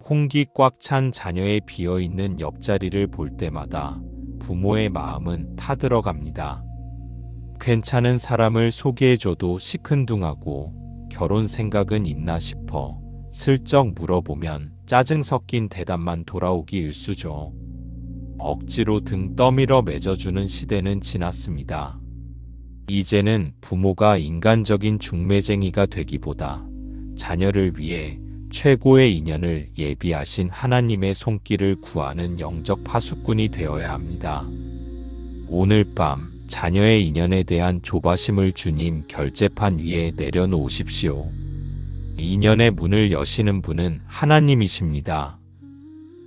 홍기 꽉 찬 자녀의 비어있는 옆자리를 볼 때마다 부모의 마음은 타들어갑니다. 괜찮은 사람을 소개해줘도 시큰둥하고 결혼 생각은 있나 싶어 슬쩍 물어보면 짜증 섞인 대답만 돌아오기 일쑤죠. 억지로 등 떠밀어 맺어주는 시대는 지났습니다. 이제는 부모가 인간적인 중매쟁이가 되기보다 자녀를 위해 최고의 인연을 예비하신 하나님의 손길을 구하는 영적 파수꾼이 되어야 합니다. 오늘 밤 자녀의 인연에 대한 조바심을 주님 결제판 위에 내려놓으십시오. 인연의 문을 여시는 분은 하나님이십니다.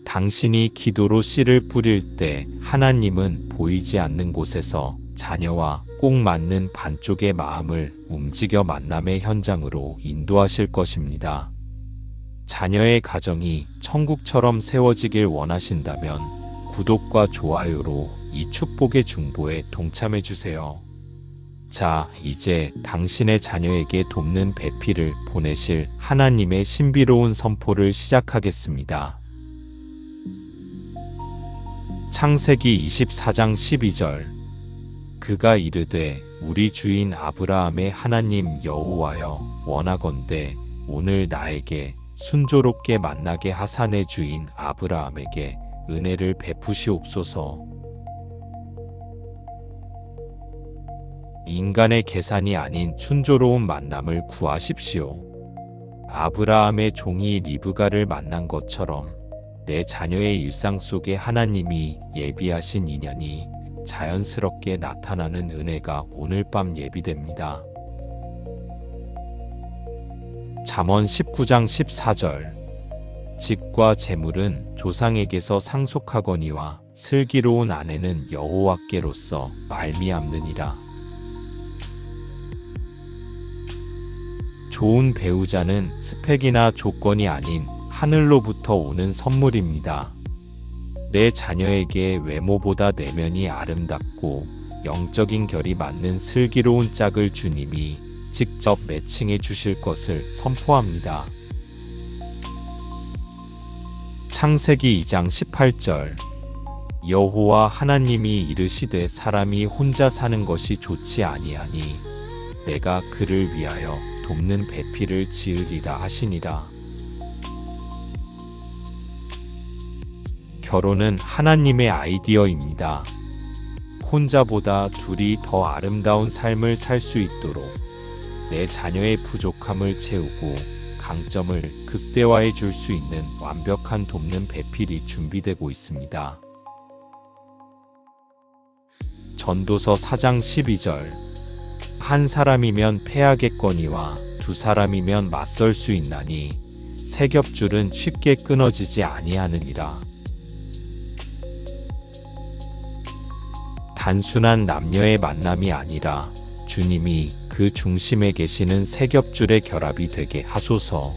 당신이 기도로 씨를 뿌릴 때 하나님은 보이지 않는 곳에서 자녀와 꼭 맞는 반쪽의 마음을 움직여 만남의 현장으로 인도하실 것입니다. 자녀의 가정이 천국처럼 세워지길 원하신다면 구독과 좋아요로 이 축복의 중보에 동참해 주세요. 자, 이제 당신의 자녀에게 돕는 배필을 보내실 하나님의 신비로운 선포를 시작하겠습니다. 창세기 24장 12절. 그가 이르되 우리 주인 아브라함의 하나님 여호와여 원하건대 오늘 나에게 순조롭게 만나게 하사 내 주인 아브라함에게 은혜를 베푸시옵소서. 인간의 계산이 아닌 순조로운 만남을 구하십시오. 아브라함의 종이 리브가를 만난 것처럼 내 자녀의 일상 속에 하나님이 예비하신 인연이 자연스럽게 나타나는 은혜가 오늘 밤 예비됩니다. 잠언 19장 14절. 집과 재물은 조상에게서 상속하거니와 슬기로운 아내는 여호와께로서 말미암느니라. 좋은 배우자는 스펙이나 조건이 아닌 하늘로부터 오는 선물입니다. 내 자녀에게 외모보다 내면이 아름답고 영적인 결이 맞는 슬기로운 짝을 주님이 직접 매칭해 주실 것을 선포합니다. 창세기 2장 18절. 여호와 하나님이 이르시되 사람이 혼자 사는 것이 좋지 아니하니 내가 그를 위하여 돕는 배필을 지으리라 하시니라. 결혼은 하나님의 아이디어입니다. 혼자보다 둘이 더 아름다운 삶을 살 수 있도록 내 자녀의 부족함을 채우고 강점을 극대화해 줄 수 있는 완벽한 돕는 배필이 준비되고 있습니다. 전도서 4장 12절. 한 사람이면 패하겠거니와 두 사람이면 맞설 수 있나니 세 겹줄은 쉽게 끊어지지 아니하느니라. 단순한 남녀의 만남이 아니라 주님이 그 중심에 계시는 세 겹줄의 결합이 되게 하소서.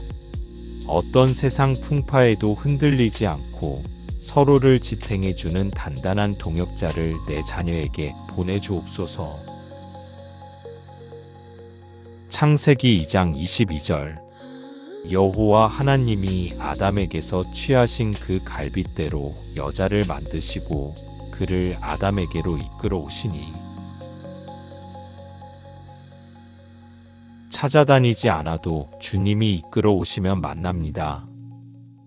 어떤 세상 풍파에도 흔들리지 않고 서로를 지탱해주는 단단한 동역자를 내 자녀에게 보내주옵소서. 창세기 2장 22절. 여호와 하나님이 아담에게서 취하신 그 갈빗대로 여자를 만드시고 그를 아담에게로 이끌어 오시니 찾아다니지 않아도 주님이 이끌어 오시면 만납니다.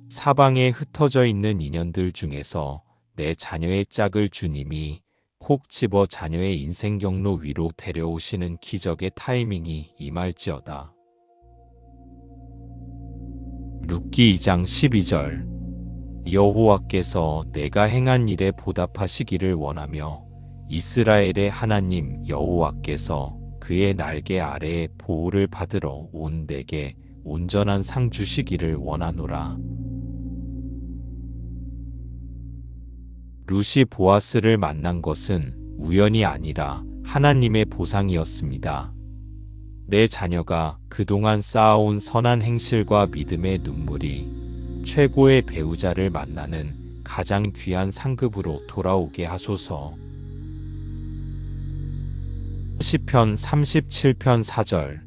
사방에 흩어져 있는 인연들 중에서 내 자녀의 짝을 주님이 콕 집어 자녀의 인생 경로 위로 데려오시는 기적의 타이밍이 임할지어다. 룻기 2장 12절. 여호와께서 내가 행한 일에 보답하시기를 원하며 이스라엘의 하나님 여호와께서 그의 날개 아래에 보호를 받으러 온 내게 온전한 상 주시기를 원하노라. 룻이 보아스를 만난 것은 우연이 아니라 하나님의 보상이었습니다. 내 자녀가 그동안 쌓아온 선한 행실과 믿음의 눈물이 최고의 배우자를 만나는 가장 귀한 상급으로 돌아오게 하소서. 시편 37편 4절.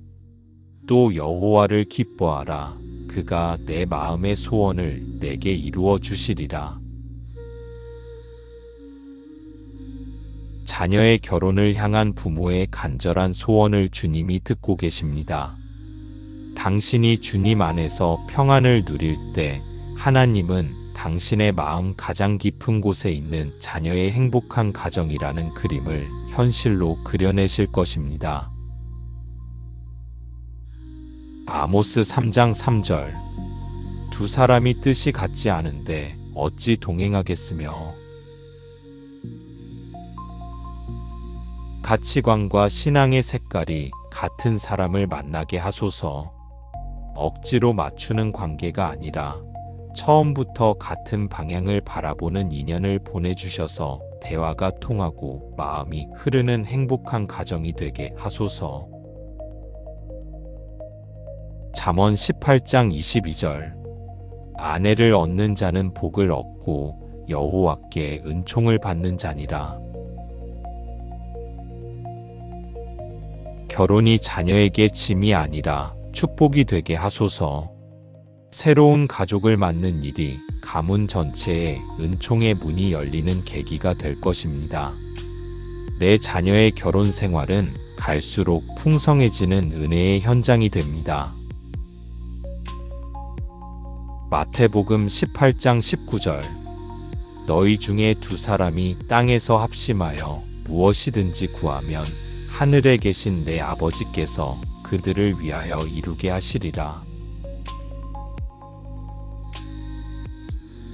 또 여호와를 기뻐하라. 그가 내 마음의 소원을 내게 이루어 주시리라. 자녀의 결혼을 향한 부모의 간절한 소원을 주님이 듣고 계십니다. 당신이 주님 안에서 평안을 누릴 때 하나님은 당신의 마음 가장 깊은 곳에 있는 자녀의 행복한 가정이라는 그림을 현실로 그려내실 것입니다. 아모스 3장 3절. 두 사람이 뜻이 같지 않은데 어찌 동행하겠으며. 가치관과 신앙의 색깔이 같은 사람을 만나게 하소서. 억지로 맞추는 관계가 아니라 처음부터 같은 방향을 바라보는 인연을 보내주셔서 대화가 통하고 마음이 흐르는 행복한 가정이 되게 하소서. 잠언 18장 22절. 아내를 얻는 자는 복을 얻고 여호와께 은총을 받는 자니라. 결혼이 자녀에게 짐이 아니라 축복이 되게 하소서. 새로운 가족을 맡는 일이 가문 전체에 은총의 문이 열리는 계기가 될 것입니다. 내 자녀의 결혼 생활은 갈수록 풍성해지는 은혜의 현장이 됩니다. 마태복음 18장 19절. 너희 중에 두 사람이 땅에서 합심하여 무엇이든지 구하면 하늘에 계신 내 아버지께서 그들을 위하여 이루게 하시리라.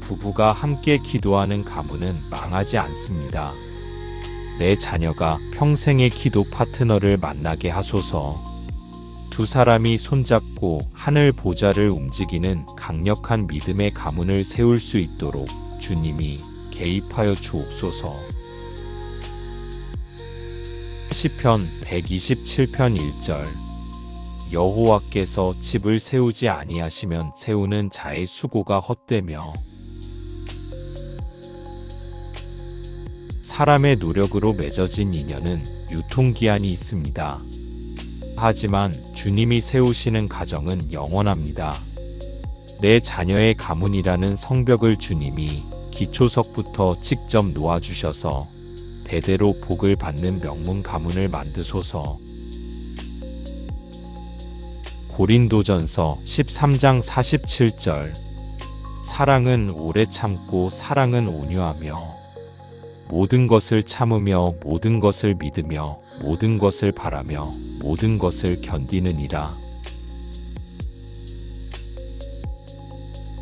부부가 함께 기도하는 가문은 망하지 않습니다. 내 자녀가 평생의 기도 파트너를 만나게 하소서. 두 사람이 손잡고 하늘 보좌를 움직이는 강력한 믿음의 가문을 세울 수 있도록 주님이 개입하여 주옵소서. 시편 127편 1절. 여호와께서 집을 세우지 아니하시면 세우는 자의 수고가 헛되며. 사람의 노력으로 맺어진 인연은 유통기한이 있습니다. 하지만 주님이 세우시는 가정은 영원합니다. 내 자녀의 가문이라는 성벽을 주님이 기초석부터 직접 놓아주셔서 대대로 복을 받는 명문 가문을 만드소서. 고린도전서 13장 47절. 사랑은 오래 참고 사랑은 온유하며 모든 것을 참으며 모든 것을 믿으며 모든 것을 바라며 모든 것을 견디느니라.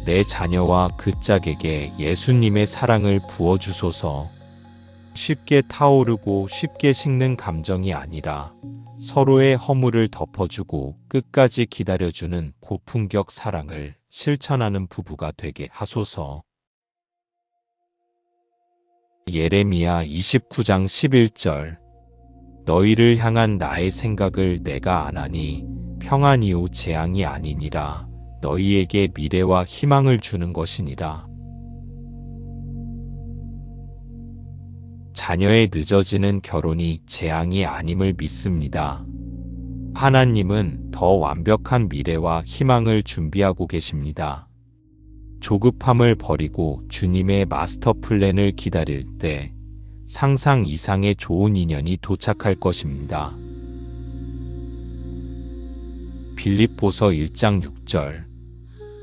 내 자녀와 그 짝에게 예수님의 사랑을 부어주소서. 쉽게 타오르고 쉽게 식는 감정이 아니라 서로의 허물을 덮어주고 끝까지 기다려주는 고품격 사랑을 실천하는 부부가 되게 하소서. 예레미야 29장 11절. 너희를 향한 나의 생각을 내가 아나니 평안이요 재앙이 아니니라. 너희에게 미래와 희망을 주는 것이니라. 자녀의 늦어지는 결혼이 재앙이 아님을 믿습니다. 하나님은 더 완벽한 미래와 희망을 준비하고 계십니다. 조급함을 버리고 주님의 마스터 플랜을 기다릴 때 상상 이상의 좋은 인연이 도착할 것입니다. 빌립보서 1장 6절.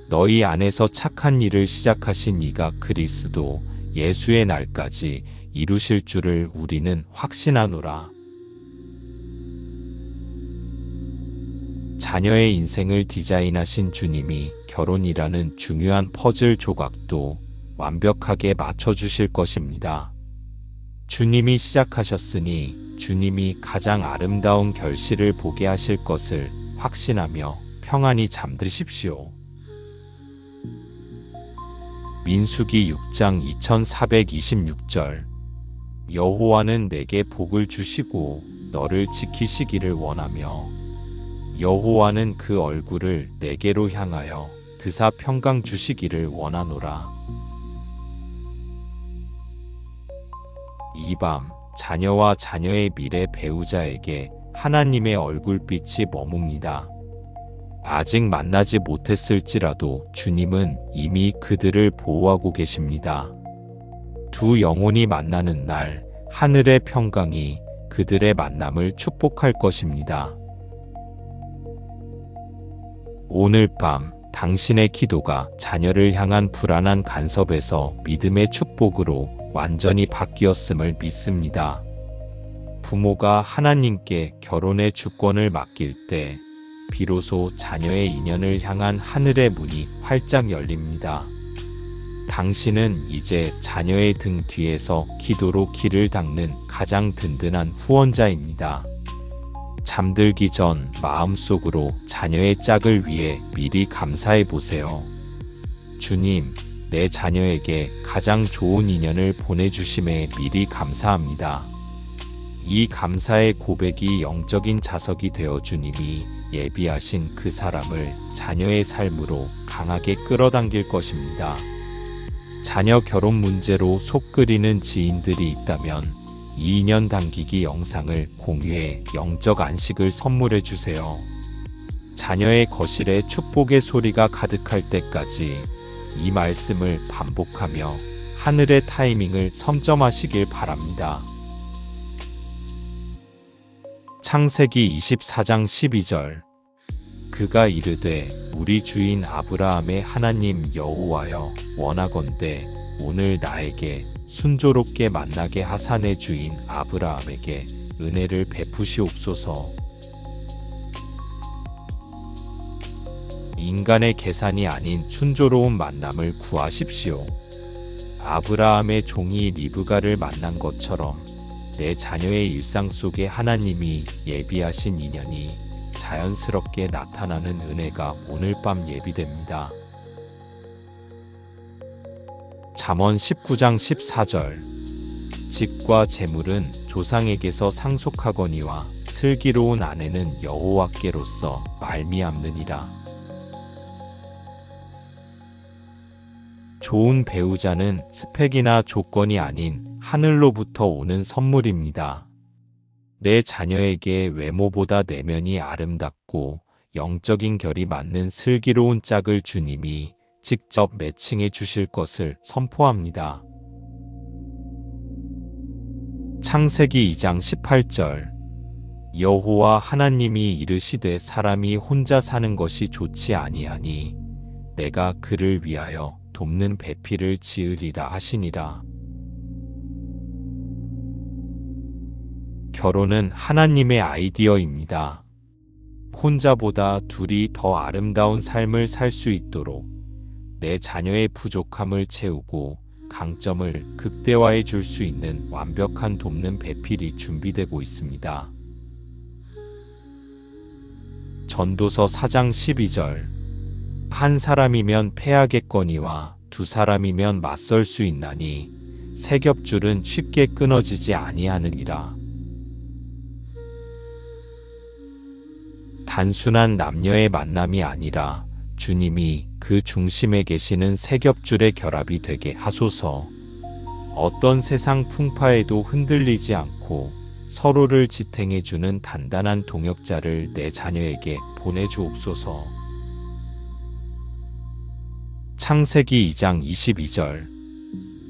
너희 안에서 착한 일을 시작하신 이가 그리스도 예수의 날까지 이루실 줄을 우리는 확신하노라. 자녀의 인생을 디자인하신 주님이 결혼이라는 중요한 퍼즐 조각도 완벽하게 맞춰주실 것입니다. 주님이 시작하셨으니 주님이 가장 아름다운 결실을 보게 하실 것을 확신하며 평안히 잠드십시오. 민수기 6장 2426절. 여호와는 내게 복을 주시고 너를 지키시기를 원하며 여호와는 그 얼굴을 내게로 향하여 드사 평강 주시기를 원하노라. 이 밤 자녀와 자녀의 미래 배우자에게 하나님의 얼굴빛이 머뭅니다. 아직 만나지 못했을지라도 주님은 이미 그들을 보호하고 계십니다. 두 영혼이 만나는 날, 하늘의 평강이 그들의 만남을 축복할 것입니다. 오늘 밤 당신의 기도가 자녀를 향한 불안한 간섭에서 믿음의 축복으로 완전히 바뀌었음을 믿습니다. 부모가 하나님께 결혼의 주권을 맡길 때 비로소 자녀의 인연을 향한 하늘의 문이 활짝 열립니다. 당신은 이제 자녀의 등 뒤에서 기도로 길을 닦는 가장 든든한 후원자입니다. 잠들기 전 마음속으로 자녀의 짝을 위해 미리 감사해 보세요. 주님, 내 자녀에게 가장 좋은 인연을 보내주심에 미리 감사합니다. 이 감사의 고백이 영적인 자석이 되어 주님이 예비하신 그 사람을 자녀의 삶으로 강하게 끌어당길 것입니다. 자녀 결혼 문제로 속 끓이는 지인들이 있다면 이 인연 당기기 영상을 공유해 영적 안식을 선물해 주세요. 자녀의 거실에 축복의 소리가 가득할 때까지 이 말씀을 반복하며 하늘의 타이밍을 선점하시길 바랍니다. 창세기 24장 12절. 그가 이르되 우리 주인 아브라함의 하나님 여호와여, 원하건대 오늘 나에게 순조롭게 만나게 하사 내 주인 아브라함에게 은혜를 베푸시옵소서. 인간의 계산이 아닌 순조로운 만남을 구하십시오. 아브라함의 종이 리브가를 만난 것처럼 내 자녀의 일상 속에 하나님이 예비하신 인연이 자연스럽게 나타나는 은혜가 오늘 밤 예비됩니다. 잠언 19장 14절. 집과 재물은 조상에게서 상속하거니와 슬기로운 아내는 여호와께로서 말미암느니라. 좋은 배우자는 스펙이나 조건이 아닌 하늘로부터 오는 선물입니다. 내 자녀에게 외모보다 내면이 아름답고 영적인 결이 맞는 슬기로운 짝을 주님이 직접 매칭해 주실 것을 선포합니다. 창세기 2장 18절. 여호와 하나님이 이르시되 사람이 혼자 사는 것이 좋지 아니하니 내가 그를 위하여 돕는 배필을 지으리라 하시니라. 결혼은 하나님의 아이디어입니다. 혼자보다 둘이 더 아름다운 삶을 살 수 있도록 내 자녀의 부족함을 채우고 강점을 극대화해 줄 수 있는 완벽한 돕는 배필이 준비되고 있습니다. 전도서 4장 12절. 한 사람이면 패하겠거니와 두 사람이면 맞설 수 있나니 세 겹줄은 쉽게 끊어지지 아니하느니라. 단순한 남녀의 만남이 아니라 주님이 그 중심에 계시는 세 겹줄의 결합이 되게 하소서. 어떤 세상 풍파에도 흔들리지 않고 서로를 지탱해주는 단단한 동역자를 내 자녀에게 보내주옵소서. 창세기 2장 22절.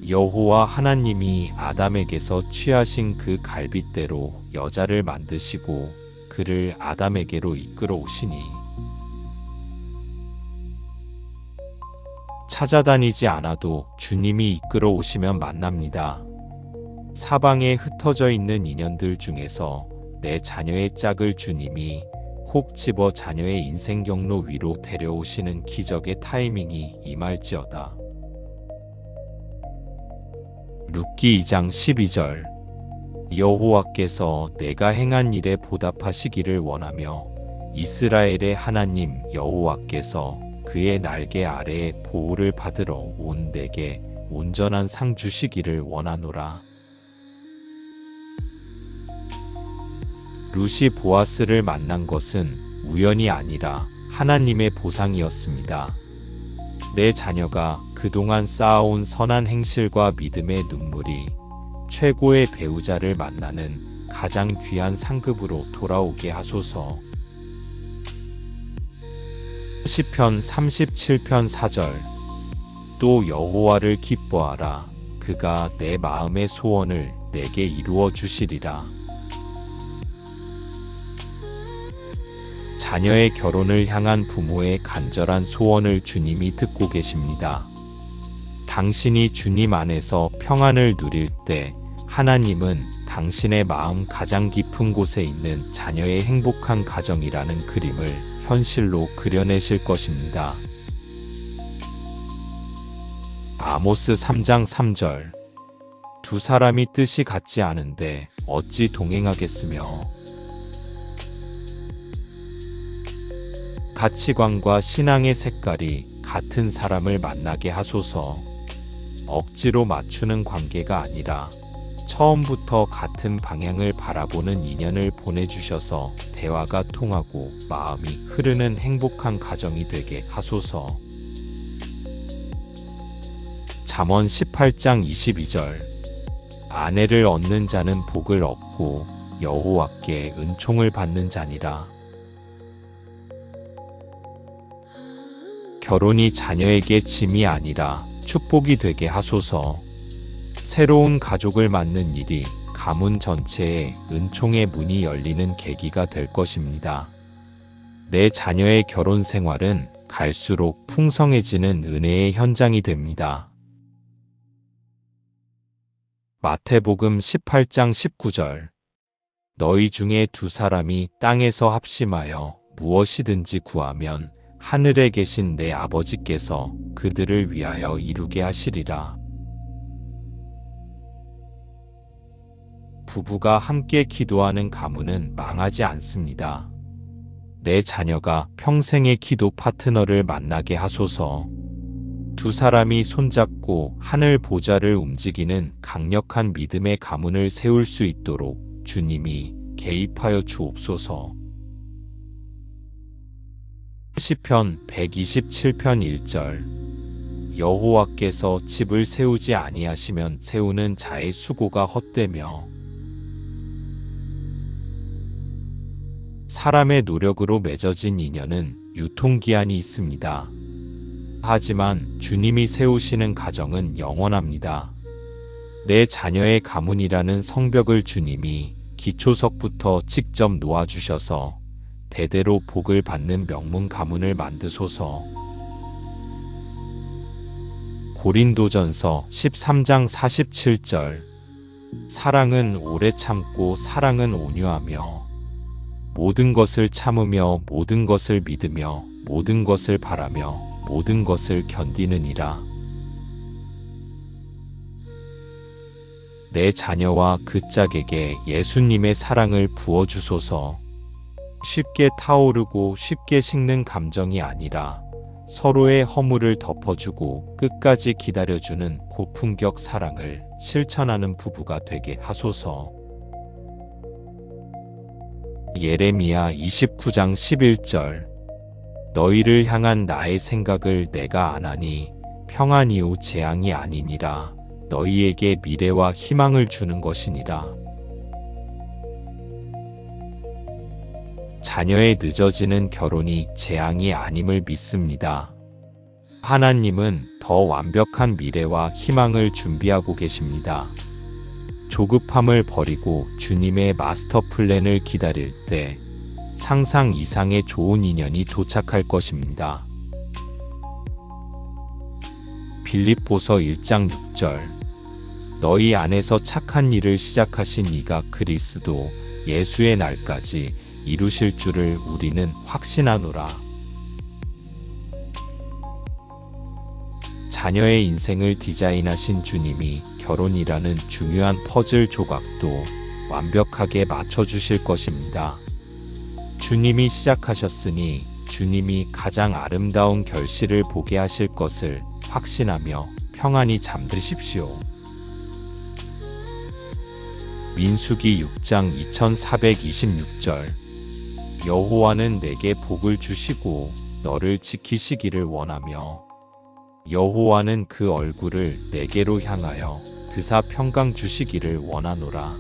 여호와 하나님이 아담에게서 취하신 그 갈빗대로 여자를 만드시고 그를 아담에게로 이끌어 오시니 찾아다니지 않아도 주님이 이끌어 오시면 만납니다. 사방에 흩어져 있는 인연들 중에서 내 자녀의 짝을 주님이 콕 집어 자녀의 인생 경로 위로 데려오시는 기적의 타이밍이 임할지어다. 룻기 2장 12절. 여호와께서 내가 행한 일에 보답하시기를 원하며 이스라엘의 하나님 여호와께서 그의 날개 아래에 보호를 받으러 온 내게 온전한 상 주시기를 원하노라. 룻이 보아스를 만난 것은 우연이 아니라 하나님의 보상이었습니다. 내 자녀가 그동안 쌓아온 선한 행실과 믿음의 눈물이 최고의 배우자를 만나는 가장 귀한 상급으로 돌아오게 하소서. 시편 37편 4절. 또 여호와를 기뻐하라. 그가 내 마음의 소원을 내게 이루어 주시리라. 자녀의 결혼을 향한 부모의 간절한 소원을 주님이 듣고 계십니다. 당신이 주님 안에서 평안을 누릴 때 하나님은 당신의 마음 가장 깊은 곳에 있는 자녀의 행복한 가정이라는 그림을 현실로 그려내실 것입니다. 아모스 3장 3절. 두 사람이 뜻이 같지 않은데 어찌 동행하겠으며. 가치관과 신앙의 색깔이 같은 사람을 만나게 하소서. 억지로 맞추는 관계가 아니라 처음부터 같은 방향을 바라보는 인연을 보내주셔서 대화가 통하고 마음이 흐르는 행복한 가정이 되게 하소서. 잠언 18장 22절. 아내를 얻는 자는 복을 얻고 여호와께 은총을 받는 자니라. 결혼이 자녀에게 짐이 아니라 축복이 되게 하소서. 새로운 가족을 맡는 일이 가문 전체에 은총의 문이 열리는 계기가 될 것입니다. 내 자녀의 결혼 생활은 갈수록 풍성해지는 은혜의 현장이 됩니다. 마태복음 18장 19절. 너희 중에 두 사람이 땅에서 합심하여 무엇이든지 구하면 하늘에 계신 내 아버지께서 그들을 위하여 이루게 하시리라. 부부가 함께 기도하는 가문은 망하지 않습니다. 내 자녀가 평생의 기도 파트너를 만나게 하소서. 두 사람이 손잡고 하늘 보좌를 움직이는 강력한 믿음의 가문을 세울 수 있도록 주님이 개입하여 주옵소서. 시편 127편 1절. 여호와께서 집을 세우지 아니하시면 세우는 자의 수고가 헛되며. 사람의 노력으로 맺어진 인연은 유통기한이 있습니다. 하지만 주님이 세우시는 가정은 영원합니다. 내 자녀의 가문이라는 성벽을 주님이 기초석부터 직접 놓아주셔서 대대로 복을 받는 명문 가문을 만드소서. 고린도전서 13장 47절. 사랑은 오래 참고 사랑은 온유하며 모든 것을 참으며 모든 것을 믿으며 모든 것을 바라며 모든 것을 견디느니라. 내 자녀와 그 짝에게 예수님의 사랑을 부어주소서. 쉽게 타오르고 쉽게 식는 감정이 아니라 서로의 허물을 덮어주고 끝까지 기다려주는 고품격 사랑을 실천하는 부부가 되게 하소서. 예레미야 29장 11절. 너희를 향한 나의 생각을 내가 아나니 평안이요 재앙이 아니니라. 너희에게 미래와 희망을 주는 것이니라. 자녀의 늦어지는 결혼이 재앙이 아님을 믿습니다. 하나님은 더 완벽한 미래와 희망을 준비하고 계십니다. 조급함을 버리고 주님의 마스터 플랜을 기다릴 때 상상 이상의 좋은 인연이 도착할 것입니다. 빌립보서 1장 6절. 너희 안에서 착한 일을 시작하신 이가 그리스도 예수의 날까지 이루실 줄을 우리는 확신하노라. 자녀의 인생을 디자인하신 주님이 결혼이라는 중요한 퍼즐 조각도 완벽하게 맞춰주실 것입니다. 주님이 시작하셨으니 주님이 가장 아름다운 결실을 보게 하실 것을 확신하며 평안히 잠드십시오. 민수기 6장 2426절. 여호와는 내게 복을 주시고 너를 지키시기를 원하며 여호와는 그 얼굴을 내게로 향하여 드사 평강 주시기를 원하노라.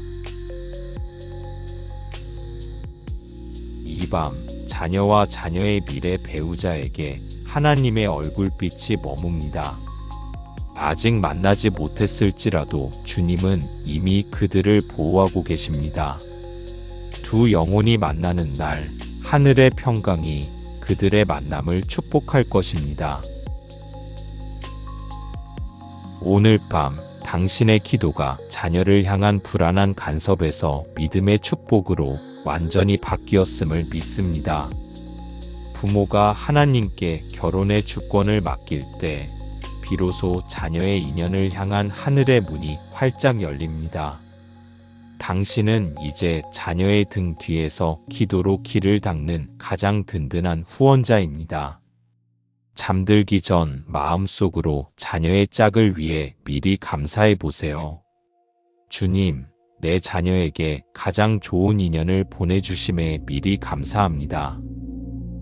이 밤 자녀와 자녀의 미래 배우자에게 하나님의 얼굴빛이 머뭅니다. 아직 만나지 못했을지라도 주님은 이미 그들을 보호하고 계십니다. 두 영혼이 만나는 날, 하늘의 평강이 그들의 만남을 축복할 것입니다. 오늘 밤 당신의 기도가 자녀를 향한 불안한 간섭에서 믿음의 축복으로 완전히 바뀌었음을 믿습니다. 부모가 하나님께 결혼의 주권을 맡길 때 비로소 자녀의 인연을 향한 하늘의 문이 활짝 열립니다. 당신은 이제 자녀의 등 뒤에서 기도로 길을 닦는 가장 든든한 후원자입니다. 잠들기 전 마음속으로 자녀의 짝을 위해 미리 감사해 보세요. 주님, 내 자녀에게 가장 좋은 인연을 보내주심에 미리 감사합니다.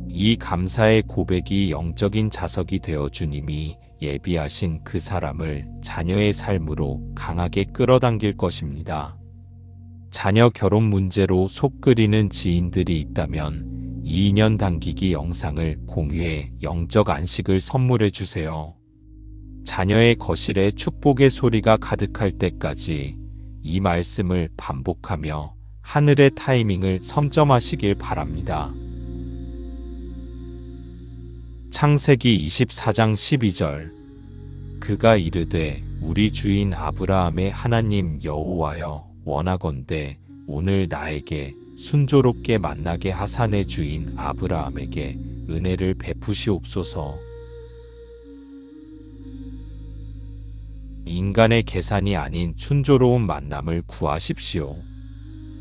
이 감사의 고백이 영적인 자석이 되어 주님이 예비하신 그 사람을 자녀의 삶으로 강하게 끌어당길 것입니다. 자녀 결혼 문제로 속 끓이는 지인들이 있다면 이 인연 당기기 영상을 공유해 영적 안식을 선물해 주세요. 자녀의 거실에 축복의 소리가 가득할 때까지 이 말씀을 반복하며 하늘의 타이밍을 선점하시길 바랍니다. 창세기 24장 12절 그가 이르되 우리 주인 아브라함의 하나님 여호와여 원하건대 오늘 나에게 순조롭게 만나게 하사 내 주인 아브라함에게 은혜를 베푸시옵소서. 인간의 계산이 아닌 순조로운 만남을 구하십시오.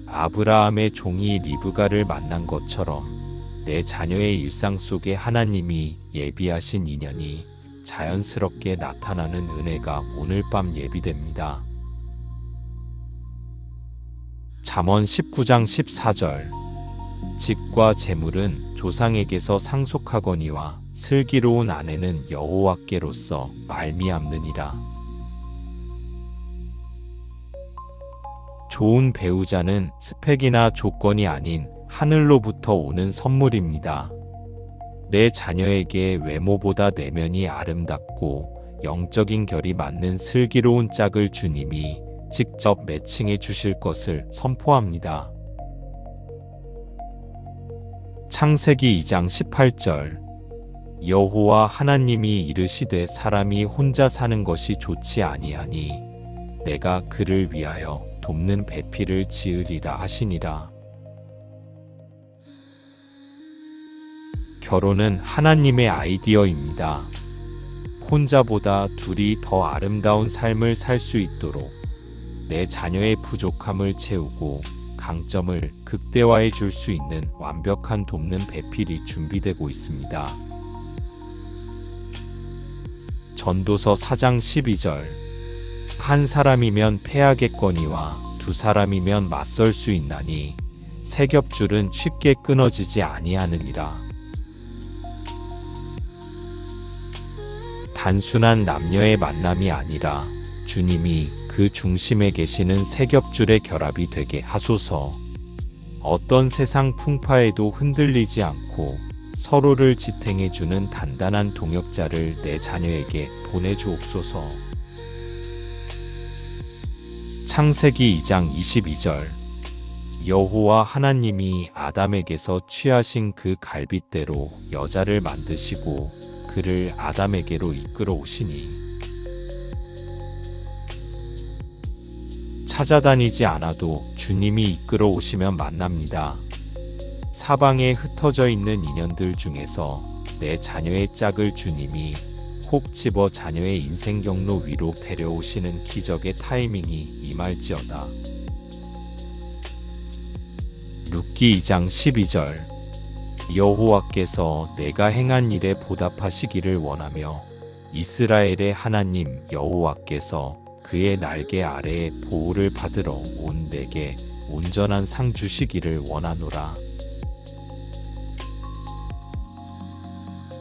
아브라함의 종이 리브가를 만난 것처럼 내 자녀의 일상 속에 하나님이 예비하신 인연이 자연스럽게 나타나는 은혜가 오늘 밤 예비됩니다. 잠언 19장 14절 집과 재물은 조상에게서 상속하거니와 슬기로운 아내는 여호와께로서 말미암느니라. 좋은 배우자는 스펙이나 조건이 아닌 하늘로부터 오는 선물입니다. 내 자녀에게 외모보다 내면이 아름답고 영적인 결이 맞는 슬기로운 짝을 주님이 직접 매칭해 주실 것을 선포합니다. 창세기 2장 18절 여호와 하나님이 이르시되 사람이 혼자 사는 것이 좋지 아니하니 내가 그를 위하여 돕는 배필을 지으리라 하시니라. 결혼은 하나님의 아이디어입니다. 혼자보다 둘이 더 아름다운 삶을 살 수 있도록 내 자녀의 부족함을 채우고 강점을 극대화해 줄 수 있는 완벽한 돕는 배필이 준비되고 있습니다. 전도서 4장 12절 한 사람이면 패하겠거니와 두 사람이면 맞설 수 있나니 세 겹줄은 쉽게 끊어지지 아니하느니라. 단순한 남녀의 만남이 아니라 주님이 그 중심에 계시는 세 겹줄의 결합이 되게 하소서. 어떤 세상 풍파에도 흔들리지 않고 서로를 지탱해주는 단단한 동역자를 내 자녀에게 보내주옵소서. 창세기 2장 22절 여호와 하나님이 아담에게서 취하신 그 갈빗대로 여자를 만드시고 그를 아담에게로 이끌어 오시니 찾아다니지 않아도 주님이 이끌어 오시면 만납니다. 사방에 흩어져 있는 인연들 중에서 내 자녀의 짝을 주님이 콕 집어 자녀의 인생 경로 위로 데려오시는 기적의 타이밍이 임할지어다. 룻기 2장 12절 여호와께서 내가 행한 일에 보답하시기를 원하며 이스라엘의 하나님 여호와께서 그의 날개 아래에 보호를 받으러 온 내게 온전한 상 주시기를 원하노라.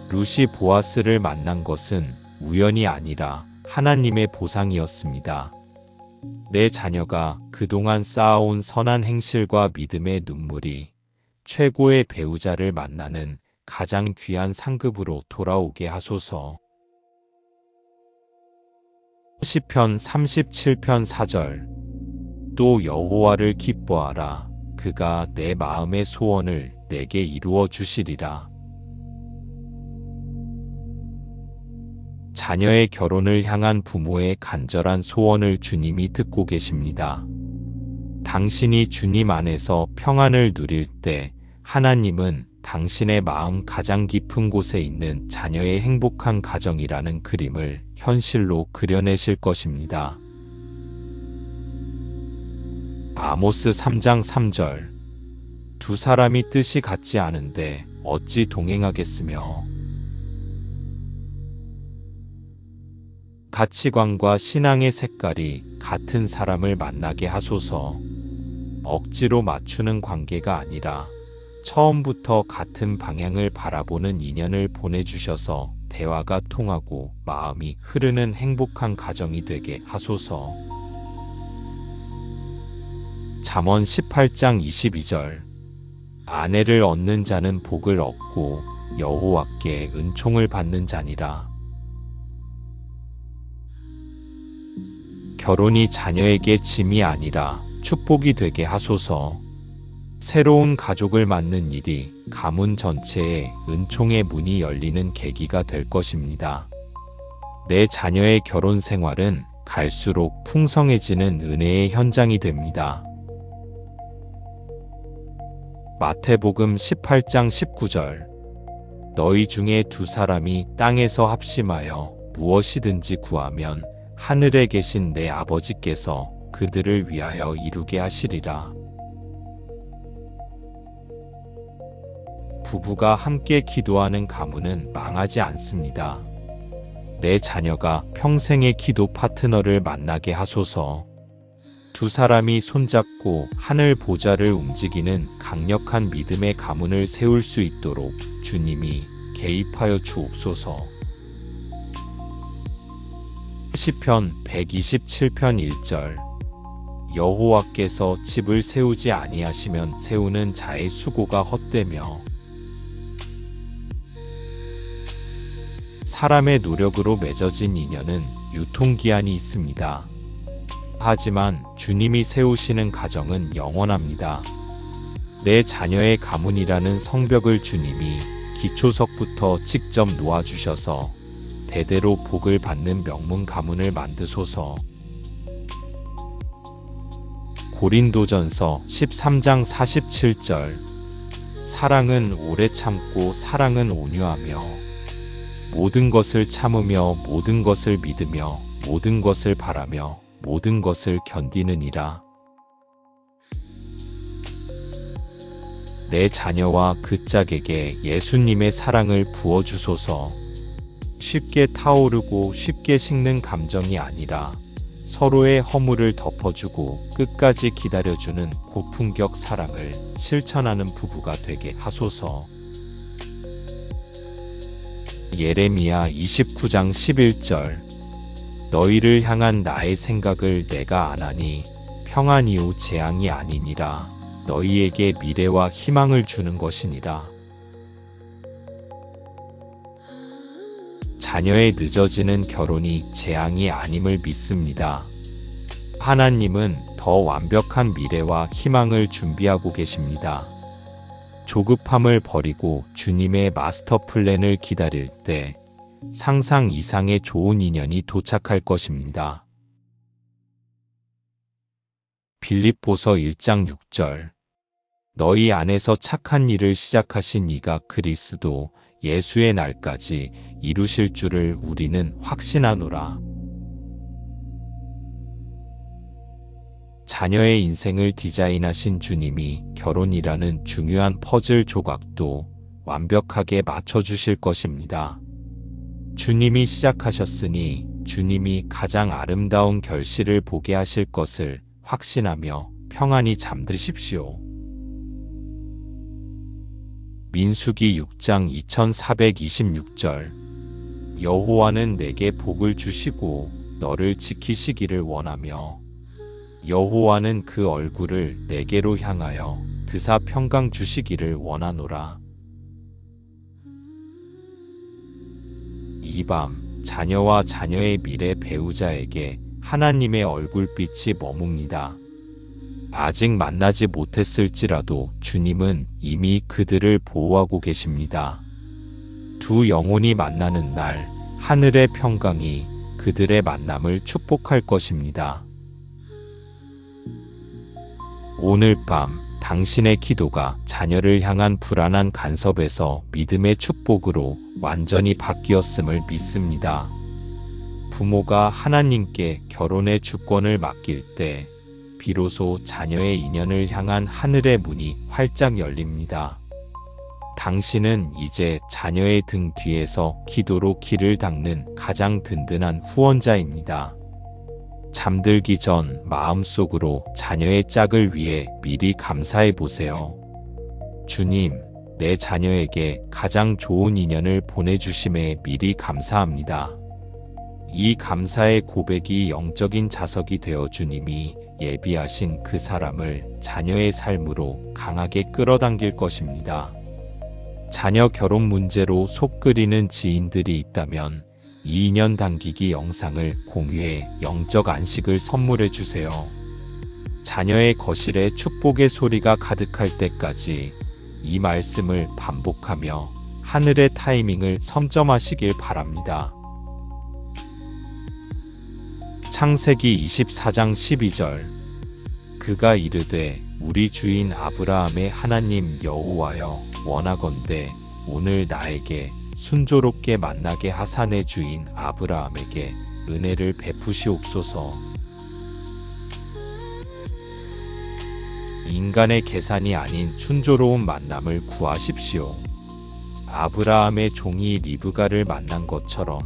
룻이 보아스를 만난 것은 우연이 아니라 하나님의 보상이었습니다. 내 자녀가 그동안 쌓아온 선한 행실과 믿음의 눈물이 최고의 배우자를 만나는 가장 귀한 상급으로 돌아오게 하소서. 시편 37편 4절. 또 여호와를 기뻐하라. 그가 내 마음의 소원을 내게 이루어 주시리라. 자녀의 결혼을 향한 부모의 간절한 소원을 주님이 듣고 계십니다. 당신이 주님 안에서 평안을 누릴 때 하나님은 당신의 마음 가장 깊은 곳에 있는 자녀의 행복한 가정이라는 그림을 현실로 그려내실 것입니다. 아모스 3장 3절. 두 사람이 뜻이 같지 않은데 어찌 동행하겠으며. 가치관과 신앙의 색깔이 같은 사람을 만나게 하소서. 억지로 맞추는 관계가 아니라 처음부터 같은 방향을 바라보는 인연을 보내주셔서 대화가 통하고 마음이 흐르는 행복한 가정이 되게 하소서. 잠언 18장 22절. 아내를 얻는 자는 복을 얻고 여호와께 은총을 받는 자니라. 결혼이 자녀에게 짐이 아니라 축복이 되게 하소서. 새로운 가족을 맞는 일이 가문 전체에 은총의 문이 열리는 계기가 될 것입니다. 내 자녀의 결혼 생활은 갈수록 풍성해지는 은혜의 현장이 됩니다. 마태복음 18장 19절. 너희 중에 두 사람이 땅에서 합심하여 무엇이든지 구하면 하늘에 계신 내 아버지께서 그들을 위하여 이루게 하시리라. 부부가 함께 기도하는 가문은 망하지 않습니다. 내 자녀가 평생의 기도 파트너를 만나게 하소서. 두 사람이 손잡고 하늘 보좌를 움직이는 강력한 믿음의 가문을 세울 수 있도록 주님이 개입하여 주옵소서. 시편 127편 1절. 여호와께서 집을 세우지 아니하시면 세우는 자의 수고가 헛되며. 사람의 노력으로 맺어진 인연은 유통기한이 있습니다. 하지만 주님이 세우시는 가정은 영원합니다. 내 자녀의 가문이라는 성벽을 주님이 기초석부터 직접 놓아주셔서 대대로 복을 받는 명문 가문을 만드소서. 고린도전서 13장 47절. 사랑은 오래 참고 사랑은 온유하며 모든 것을 참으며 모든 것을 믿으며 모든 것을 바라며 모든 것을 견디느니라. 내 자녀와 그 짝에게 예수님의 사랑을 부어주소서. 쉽게 타오르고 쉽게 식는 감정이 아니라 서로의 허물을 덮어주고 끝까지 기다려주는 고품격 사랑을 실천하는 부부가 되게 하소서. 예레미야 29장 11절. 너희를 향한 나의 생각을 내가 아나니 평안이요 재앙이 아니니라. 너희에게 미래와 희망을 주는 것이니라. 자녀의 늦어지는 결혼이 재앙이 아님을 믿습니다. 하나님은 더 완벽한 미래와 희망을 준비하고 계십니다. 조급함을 버리고 주님의 마스터 플랜을 기다릴 때 상상 이상의 좋은 인연이 도착할 것입니다. 빌립보서 1장 6절. 너희 안에서 착한 일을 시작하신 이가 그리스도 예수의 날까지 이루실 줄을 우리는 확신하노라. 자녀의 인생을 디자인하신 주님이 결혼이라는 중요한 퍼즐 조각도 완벽하게 맞춰주실 것입니다. 주님이 시작하셨으니 주님이 가장 아름다운 결실을 보게 하실 것을 확신하며 평안히 잠드십시오. 민수기 6장 2426절. 여호와는 내게 복을 주시고 너를 지키시기를 원하며 여호와는 그 얼굴을 내게로 향하여 드사 평강 주시기를 원하노라. 이 밤 자녀와 자녀의 미래 배우자에게 하나님의 얼굴빛이 머뭅니다. 아직 만나지 못했을지라도 주님은 이미 그들을 보호하고 계십니다. 두 영혼이 만나는 날 하늘의 평강이 그들의 만남을 축복할 것입니다. 오늘 밤 당신의 기도가 자녀를 향한 불안한 간섭에서 믿음의 축복으로 완전히 바뀌었음을 믿습니다. 부모가 하나님께 결혼의 주권을 맡길 때 비로소 자녀의 인연을 향한 하늘의 문이 활짝 열립니다. 당신은 이제 자녀의 등 뒤에서 기도로 길을 닦는 가장 든든한 후원자입니다. 잠들기 전 마음속으로 자녀의 짝을 위해 미리 감사해 보세요. 주님, 내 자녀에게 가장 좋은 인연을 보내주심에 미리 감사합니다. 이 감사의 고백이 영적인 자석이 되어 주님이 예비하신 그 사람을 자녀의 삶으로 강하게 끌어당길 것입니다. 자녀 결혼 문제로 속 끓이는 지인들이 있다면 이 인연 당기기 영상을 공유해 영적 안식을 선물해 주세요. 자녀의 거실에 축복의 소리가 가득할 때까지 이 말씀을 반복하며 하늘의 타이밍을 선점하시길 바랍니다. 창세기 24장 12절 그가 이르되 우리 주인 아브라함의 하나님 여호와여 원하건대 오늘 나에게 순조롭게 만나게 하사 내 주인 아브라함에게 은혜를 베푸시옵소서. 인간의 계산이 아닌 순조로운 만남을 구하십시오. 아브라함의 종이 리브가를 만난 것처럼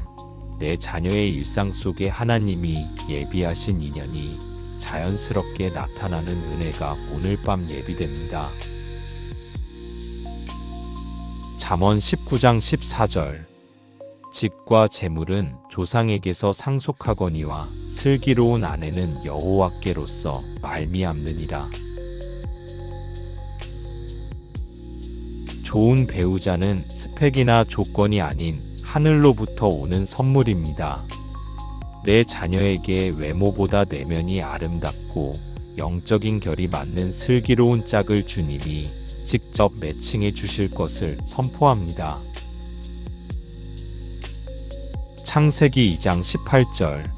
내 자녀의 일상 속에 하나님이 예비하신 인연이 자연스럽게 나타나는 은혜가 오늘 밤 예비됩니다. 잠언 19장 14절 집과 재물은 조상에게서 상속하거니와 슬기로운 아내는 여호와께로서 말미암느니라. 좋은 배우자는 스펙이나 조건이 아닌 하늘로부터 오는 선물입니다. 내 자녀에게 외모보다 내면이 아름답고 영적인 결이 맞는 슬기로운 짝을 주님이 직접 매칭해 주실 것을 선포합니다. 창세기 2장 18절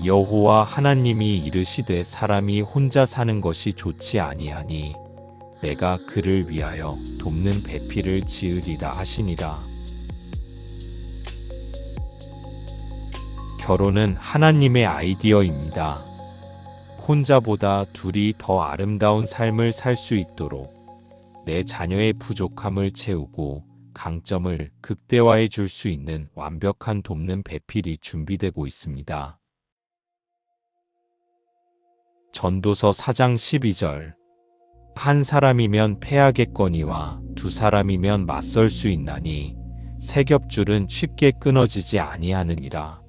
여호와 하나님이 이르시되 사람이 혼자 사는 것이 좋지 아니하니 내가 그를 위하여 돕는 배필을 지으리라 하시니라. 결혼은 하나님의 아이디어입니다. 혼자보다 둘이 더 아름다운 삶을 살 수 있도록 내 자녀의 부족함을 채우고 강점을 극대화해 줄 수 있는 완벽한 돕는 배필이 준비되고 있습니다. 전도서 4장 12절 한 사람이면 패하겠거니와 두 사람이면 맞설 수 있나니 세 겹줄은 쉽게 끊어지지 아니하느니라.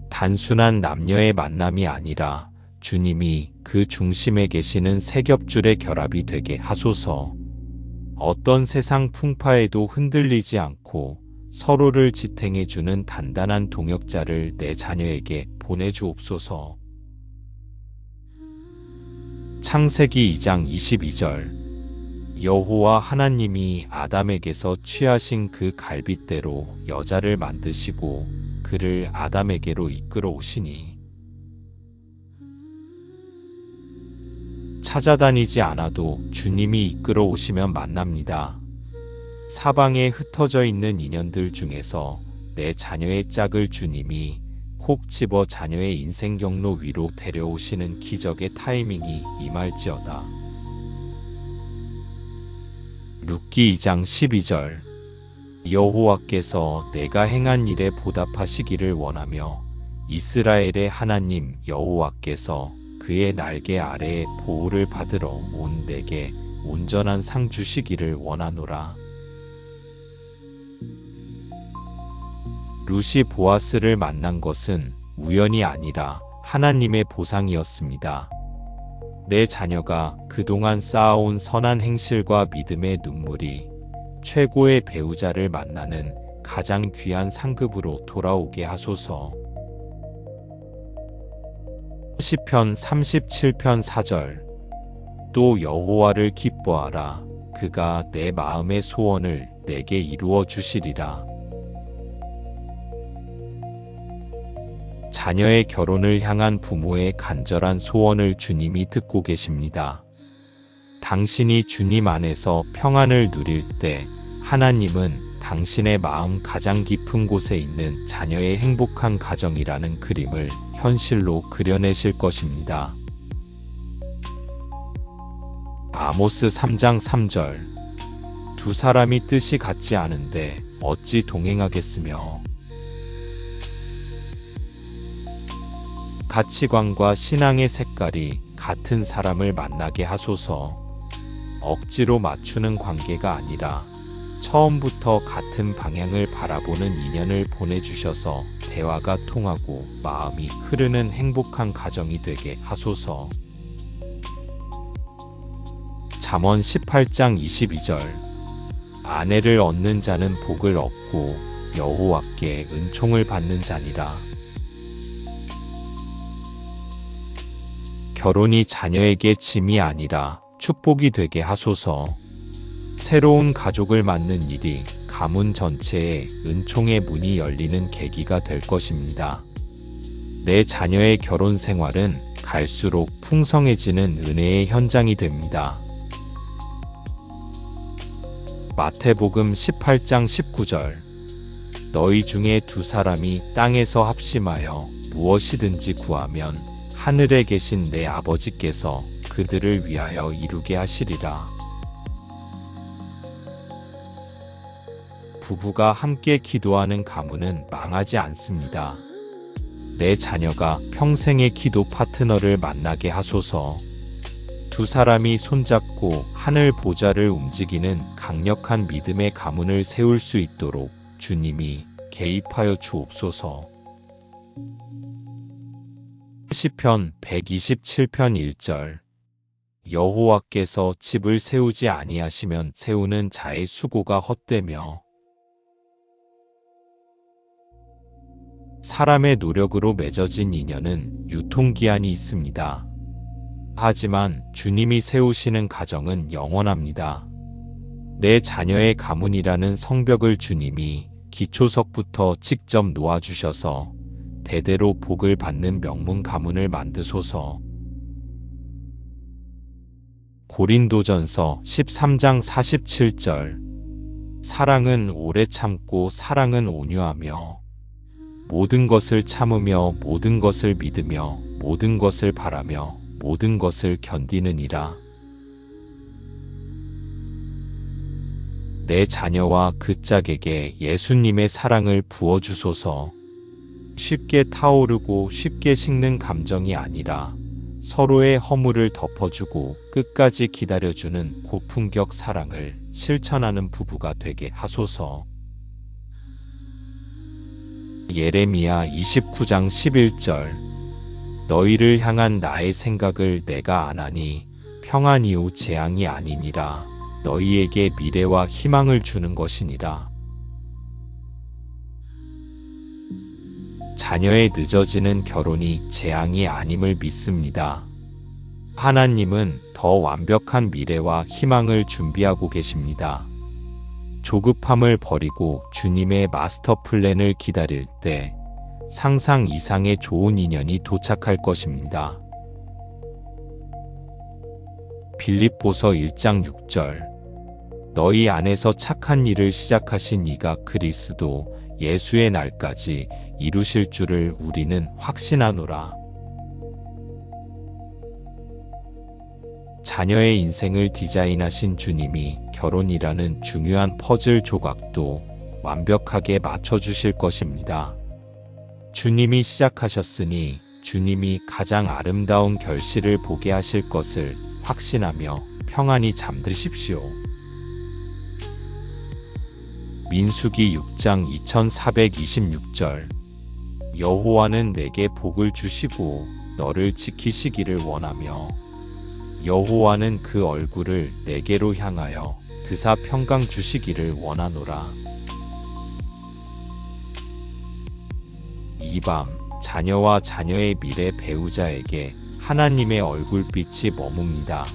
단순한 남녀의 만남이 아니라 주님이 그 중심에 계시는 세 겹줄의 결합이 되게 하소서. 어떤 세상 풍파에도 흔들리지 않고 서로를 지탱해주는 단단한 동역자를 내 자녀에게 보내주옵소서. 창세기 2장 22절 여호와 하나님이 아담에게서 취하신 그 갈빗대로 여자를 만드시고 그를 아담에게로 이끌어 오시니 찾아다니지 않아도 주님이 이끌어 오시면 만납니다. 사방에 흩어져 있는 인연들 중에서 내 자녀의 짝을 주님이 콕 집어 자녀의 인생 경로 위로 데려오시는 기적의 타이밍이 임할지어다. 룻기 2장 12절 여호와께서 내가 행한 일에 보답하시기를 원하며 이스라엘의 하나님 여호와께서 그의 날개 아래에 보호를 받으러 온 내게 온전한 상 주시기를 원하노라. 룻이 보아스를 만난 것은 우연이 아니라 하나님의 보상이었습니다. 내 자녀가 그동안 쌓아온 선한 행실과 믿음의 눈물이 최고의 배우자를 만나는 가장 귀한 상급으로 돌아오게 하소서. 시편 37편 4절. 또 여호와를 기뻐하라. 그가 내 마음의 소원을 내게 이루어 주시리라. 자녀의 결혼을 향한 부모의 간절한 소원을 주님이 듣고 계십니다. 당신이 주님 안에서 평안을 누릴 때 하나님은 당신의 마음 가장 깊은 곳에 있는 자녀의 행복한 가정이라는 그림을 현실로 그려내실 것입니다. 아모스 3장 3절. 두 사람이 뜻이 같지 않은데 어찌 동행하겠으며. 가치관과 신앙의 색깔이 같은 사람을 만나게 하소서. 억지로 맞추는 관계가 아니라 처음부터 같은 방향을 바라보는 인연을 보내주셔서 대화가 통하고 마음이 흐르는 행복한 가정이 되게 하소서. 잠언 18장 22절. 아내를 얻는 자는 복을 얻고 여호와께 은총을 받는 자니라. 결혼이 자녀에게 짐이 아니라 축복이 되게 하소서. 새로운 가족을 맡는 일이 가문 전체에 은총의 문이 열리는 계기가 될 것입니다. 내 자녀의 결혼 생활은 갈수록 풍성해지는 은혜의 현장이 됩니다. 마태복음 18장 19절. 너희 중에 두 사람이 땅에서 합심하여 무엇이든지 구하면 하늘에 계신 내 아버지께서 그들을 위하여 이루게 하시리라. 부부가 함께 기도하는 가문은 망하지 않습니다. 내 자녀가 평생의 기도 파트너를 만나게 하소서. 두 사람이 손잡고 하늘 보좌를 움직이는 강력한 믿음의 가문을 세울 수 있도록 주님이 개입하여 주옵소서. 시편 127편 1절. 여호와께서 집을 세우지 아니하시면 세우는 자의 수고가 헛되며. 사람의 노력으로 맺어진 인연은 유통기한이 있습니다. 하지만 주님이 세우시는 가정은 영원합니다. 내 자녀의 가문이라는 성벽을 주님이 기초석부터 직접 놓아주셔서 대대로 복을 받는 명문 가문을 만드소서. 고린도전서 13장 47절. 사랑은 오래 참고 사랑은 온유하며 모든 것을 참으며 모든 것을 믿으며 모든 것을 바라며 모든 것을 견디느니라. 내 자녀와 그 짝에게 예수님의 사랑을 부어주소서. 쉽게 타오르고 쉽게 식는 감정이 아니라 서로의 허물을 덮어주고 끝까지 기다려주는 고품격 사랑을 실천하는 부부가 되게 하소서. 예레미야 29장 11절. 너희를 향한 나의 생각을 내가 아나니 평안이요 재앙이 아니니라. 너희에게 미래와 희망을 주는 것이니라. 자녀의 늦어지는 결혼이 재앙이 아님을 믿습니다. 하나님은 더 완벽한 미래와 희망을 준비하고 계십니다. 조급함을 버리고 주님의 마스터 플랜을 기다릴 때 상상 이상의 좋은 인연이 도착할 것입니다. 빌립보서 1장 6절. 너희 안에서 착한 일을 시작하신 이가 그리스도 예수의 날까지 이루실 줄을 우리는 확신하노라. 자녀의 인생을 디자인하신 주님이 결혼이라는 중요한 퍼즐 조각도 완벽하게 맞춰주실 것입니다. 주님이 시작하셨으니 주님이 가장 아름다운 결실을 보게 하실 것을 확신하며 평안히 잠드십시오. 민수기 6장 2426절. 여호와는 내게 복을 주시고 너를 지키시기를 원하며 여호와는 그 얼굴을 내게로 향하여 드사 평강 주시기를 원하노라. 이 밤 자녀와 자녀의 미래 배우자에게 하나님의 얼굴빛이 머뭅니다.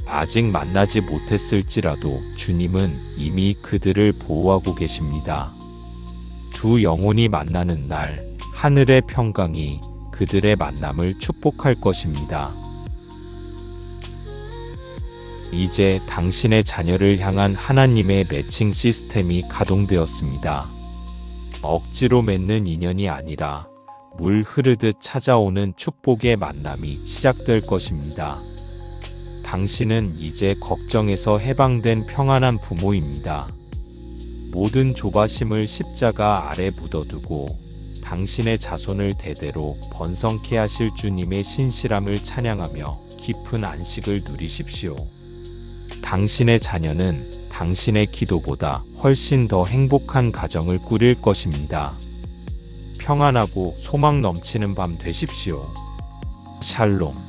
아직 만나지 못했을지라도 주님은 이미 그들을 보호하고 계십니다. 두 영혼이 만나는 날 하늘의 평강이 그들의 만남을 축복할 것입니다. 이제 당신의 자녀를 향한 하나님의 매칭 시스템이 가동되었습니다. 억지로 맺는 인연이 아니라 물 흐르듯 찾아오는 축복의 만남이 시작될 것입니다. 당신은 이제 걱정에서 해방된 평안한 부모입니다. 모든 조바심을 십자가 아래 묻어두고 당신의 자손을 대대로 번성케 하실 주님의 신실함을 찬양하며 깊은 안식을 누리십시오. 당신의 자녀는 당신의 기도보다 훨씬 더 행복한 가정을 꾸릴 것입니다. 평안하고 소망 넘치는 밤 되십시오. 샬롬.